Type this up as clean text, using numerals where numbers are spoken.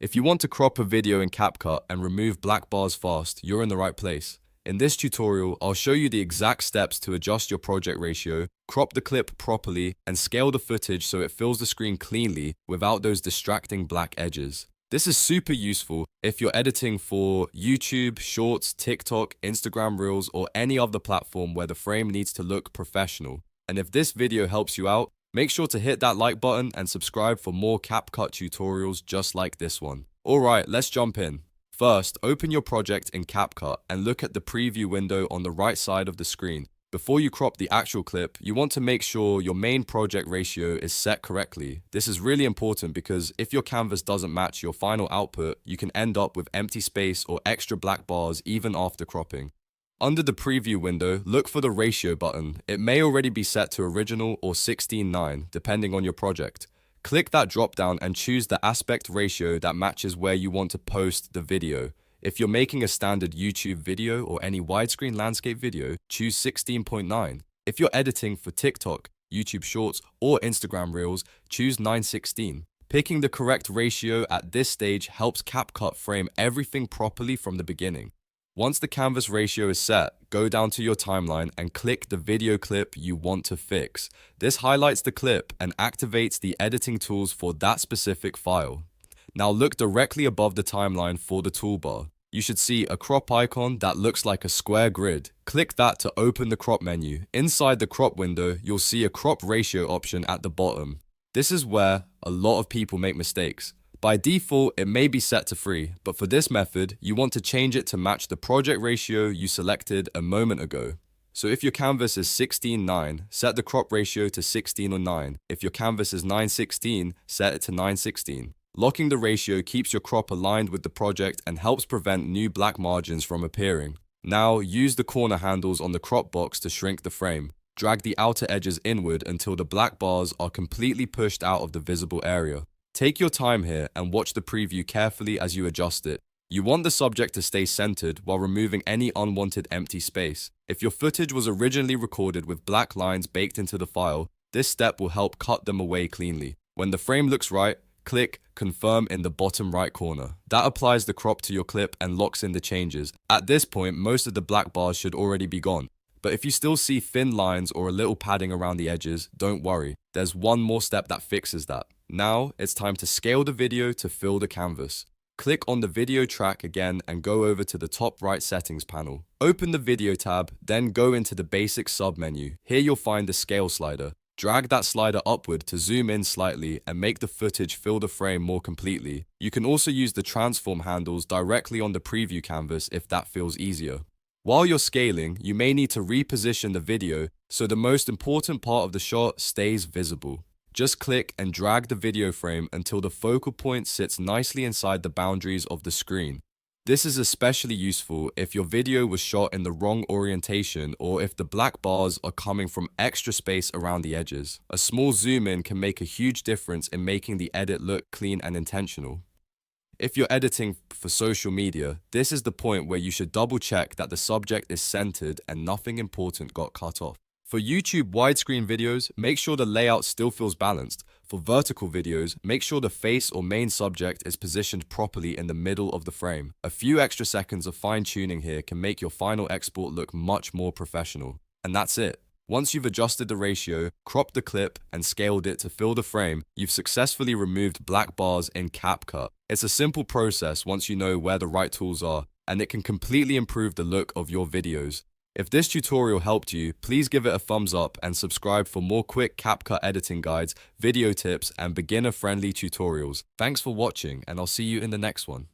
If you want to crop a video in CapCut and remove black bars fast, you're in the right place. In this tutorial, I'll show you the exact steps to adjust your project ratio, crop the clip properly, and scale the footage so it fills the screen cleanly without those distracting black edges. This is super useful if you're editing for YouTube, Shorts, TikTok, Instagram Reels, or any other platform where the frame needs to look professional. And if this video helps you out, make sure to hit that like button and subscribe for more CapCut tutorials just like this one. Alright, let's jump in. First, open your project in CapCut and look at the preview window on the right side of the screen. Before you crop the actual clip, you want to make sure your main project ratio is set correctly. This is really important because if your canvas doesn't match your final output, you can end up with empty space or extra black bars even after cropping. Under the preview window, look for the ratio button. It may already be set to original or 16:9, depending on your project. Click that drop down and choose the aspect ratio that matches where you want to post the video. If you're making a standard YouTube video or any widescreen landscape video, choose 16.9. If you're editing for TikTok, YouTube Shorts, or Instagram Reels, choose 9:16. Picking the correct ratio at this stage helps CapCut frame everything properly from the beginning. Once the canvas ratio is set, go down to your timeline and click the video clip you want to fix. This highlights the clip and activates the editing tools for that specific file. Now look directly above the timeline for the toolbar. You should see a crop icon that looks like a square grid. Click that to open the crop menu. Inside the crop window, you'll see a crop ratio option at the bottom. This is where a lot of people make mistakes. By default, it may be set to 3, but for this method, you want to change it to match the project ratio you selected a moment ago. So if your canvas is 16:9, set the crop ratio to 16:9. If your canvas is 9:16, set it to 9:16. Locking the ratio keeps your crop aligned with the project and helps prevent new black margins from appearing. Now, use the corner handles on the crop box to shrink the frame. Drag the outer edges inward until the black bars are completely pushed out of the visible area. Take your time here and watch the preview carefully as you adjust it. You want the subject to stay centered while removing any unwanted empty space. If your footage was originally recorded with black lines baked into the file, this step will help cut them away cleanly. When the frame looks right, click Confirm in the bottom right corner. That applies the crop to your clip and locks in the changes. At this point, most of the black bars should already be gone. But if you still see thin lines or a little padding around the edges, don't worry. There's one more step that fixes that. Now, it's time to scale the video to fill the canvas. Click on the video track again and go over to the top right settings panel. Open the video tab, then go into the basic submenu. Here you'll find the scale slider. Drag that slider upward to zoom in slightly and make the footage fill the frame more completely. You can also use the transform handles directly on the preview canvas if that feels easier. While you're scaling, you may need to reposition the video so the most important part of the shot stays visible. Just click and drag the video frame until the focal point sits nicely inside the boundaries of the screen. This is especially useful if your video was shot in the wrong orientation or if the black bars are coming from extra space around the edges. A small zoom in can make a huge difference in making the edit look clean and intentional. If you're editing for social media, this is the point where you should double check that the subject is centered and nothing important got cut off. For YouTube widescreen videos, make sure the layout still feels balanced. For vertical videos, make sure the face or main subject is positioned properly in the middle of the frame. A few extra seconds of fine-tuning here can make your final export look much more professional. And that's it. Once you've adjusted the ratio, cropped the clip, and scaled it to fill the frame, you've successfully removed black bars in CapCut. It's a simple process once you know where the right tools are, and it can completely improve the look of your videos. If this tutorial helped you, please give it a thumbs up and subscribe for more quick CapCut editing guides, video tips, and beginner-friendly tutorials. Thanks for watching, and I'll see you in the next one.